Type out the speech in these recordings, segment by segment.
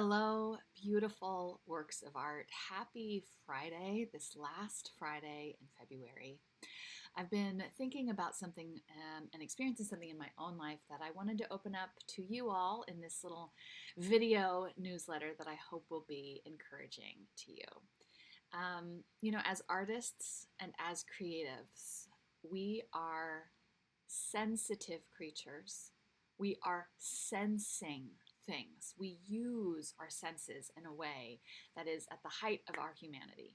Hello, beautiful works of art. Happy Friday, this last Friday in February. I've been thinking about something and experiencing something in my own life that I wanted to open up to you all in this little video newsletter that I hope will be encouraging to you. As artists and as creatives, we are sensitive creatures. We are sensing things. We use our senses in a way that is at the height of our humanity.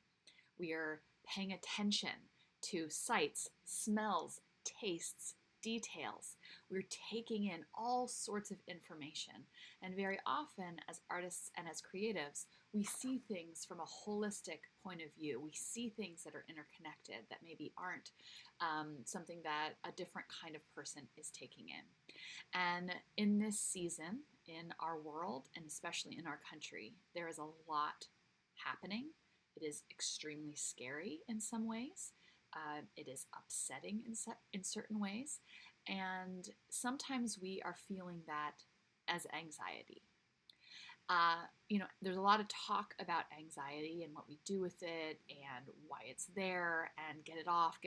We are paying attention to sights, smells, tastes, details. We're taking in all sorts of information. And very often, as artists and as creatives, we see things from a holistic point of view. We see things that are interconnected that maybe aren't something that a different kind of person is taking in. And in this season, in our world, and especially in our country, there is a lot happening. It is extremely scary in some ways. It is upsetting in certain ways. And sometimes we are feeling that as anxiety. There's a lot of talk about anxiety and what we do with it and why it's there and get it off,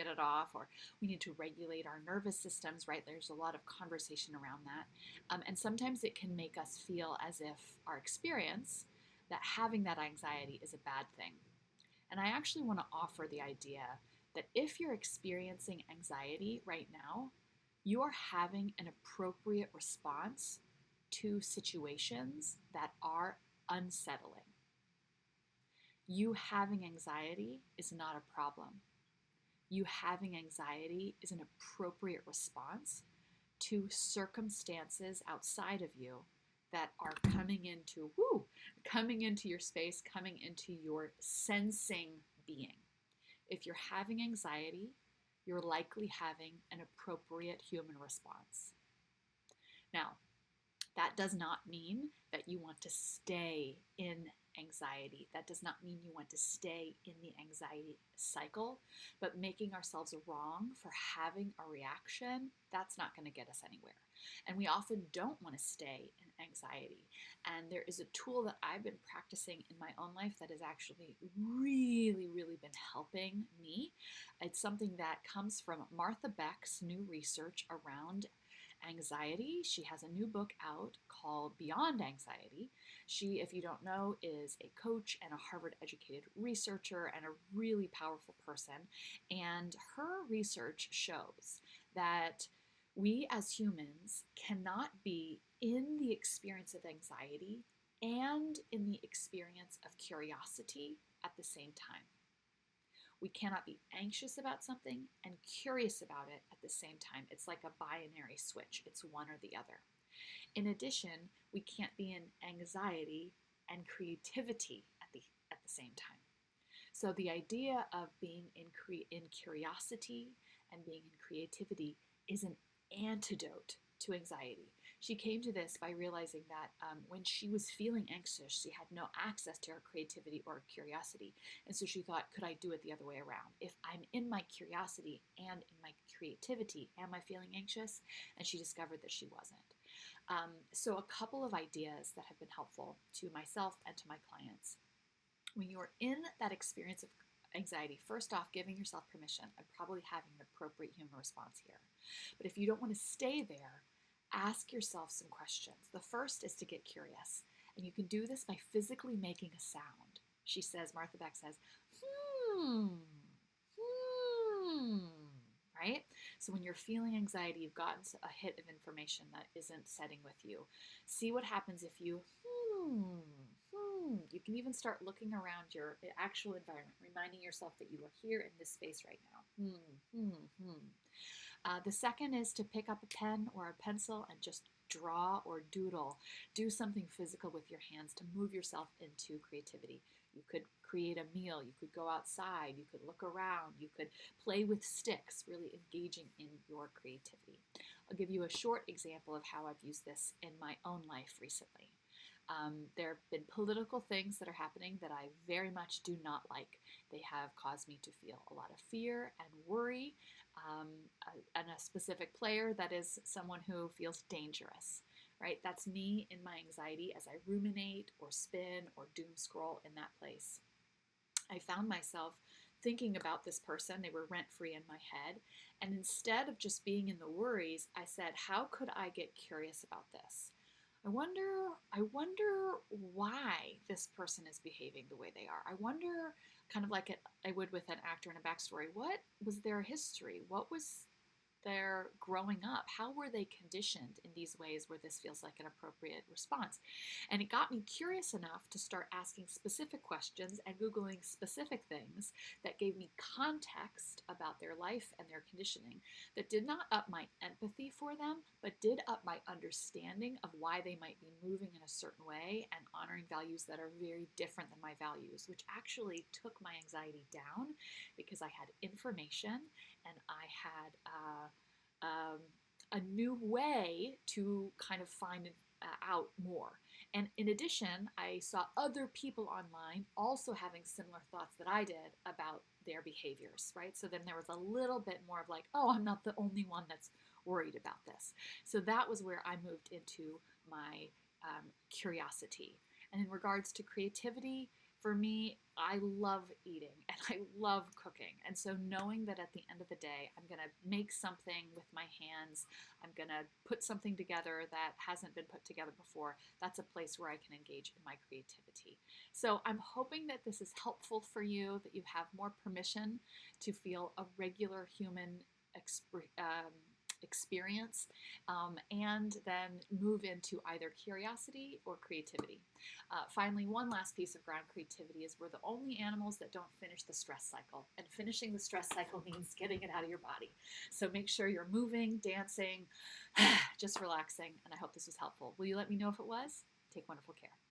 or we need to regulate our nervous systems, right? There's a lot of conversation around that. And sometimes it can make us feel as if our experience, that having that anxiety is a bad thing. And I actually want to offer the idea that if you're experiencing anxiety right now, you are having an appropriate response to situations that are unsettling. You having anxiety is not a problem. You having anxiety is an appropriate response to circumstances outside of you that are coming into your space, coming into your sensing being. If you're having anxiety, you're likely having an appropriate human response. Now, that does not mean that you want to stay in anxiety. That does not mean you want to stay in the anxiety cycle, but making ourselves wrong for having a reaction, that's not going to get us anywhere. And we often don't want to stay in anxiety. And there is a tool that I've been practicing in my own life that has actually really, really been helping me. It's something that comes from Martha Beck's new research around anxiety. She has a new book out called Beyond Anxiety. She, if you don't know, is a coach and a Harvard-educated researcher and a really powerful person. And her research shows that we as humans cannot be in the experience of anxiety and in the experience of curiosity at the same time. We cannot be anxious about something and curious about it at the same time. It's like a binary switch. It's one or the other. In addition, we can't be in anxiety and creativity at the same time. So the idea of being in curiosity and being in creativity is an antidote to anxiety. She came to this by realizing that when she was feeling anxious, she had no access to her creativity or curiosity. And so she thought, could I do it the other way around? If I'm in my curiosity and in my creativity, am I feeling anxious? And she discovered that she wasn't. So a couple of ideas that have been helpful to myself and to my clients. When you're in that experience of anxiety, first off, giving yourself permission and probably having an appropriate human response here. But if you don't want to stay there, ask yourself some questions. The first is to get curious. And you can do this by physically making a sound. Martha Beck says, right? So when you're feeling anxiety, you've gotten a hit of information that isn't setting with you. See what happens if you You can even start looking around your actual environment, reminding yourself that you are here in this space right now. The second is to pick up a pen or a pencil and just draw or doodle. Do something physical with your hands to move yourself into creativity. You could create a meal. You could go outside. You could look around. You could play with sticks, really engaging in your creativity. I'll give you a short example of how I've used this in my own life recently. There have been political things that are happening that I very much do not like. They have caused me to feel a lot of fear and worry, and a specific player that is someone who feels dangerous. right? That's me in my anxiety as I ruminate or spin or doom scroll in that place. I found myself thinking about this person. They were rent free in my head. And instead of just being in the worries, I said, how could I get curious about this? I wonder why this person is behaving the way they are. I wonder, kind of like I would with an actor in a backstory, what was their history? What was their growing up? How were they conditioned in these ways where this feels like an appropriate response? And it got me curious enough to start asking specific questions and Googling specific things that gave me context about their life and their conditioning that did not up my empathy for them, but did up my understanding of why they might be moving in a certain way and honoring values that are very different than my values, which actually took my anxiety down because I had information and I had a new way to kind of find out more. And in addition, I saw other people online also having similar thoughts that I did about their behaviors, right? So then there was a little bit more of like, oh, I'm not the only one that's worried about this. So that was where I moved into my curiosity. And in regards to creativity, for me, I love eating and I love cooking. And so knowing that at the end of the day, I'm going to make something with my hands, I'm going to put something together that hasn't been put together before, that's a place where I can engage in my creativity. So I'm hoping that this is helpful for you, that you have more permission to feel a regular human experience, and then move into either curiosity or creativity. Finally, one last piece of ground creativity is we're the only animals that don't finish the stress cycle. And finishing the stress cycle means getting it out of your body. So make sure you're moving, dancing, just relaxing. And I hope this was helpful. Will you let me know if it was? Take wonderful care.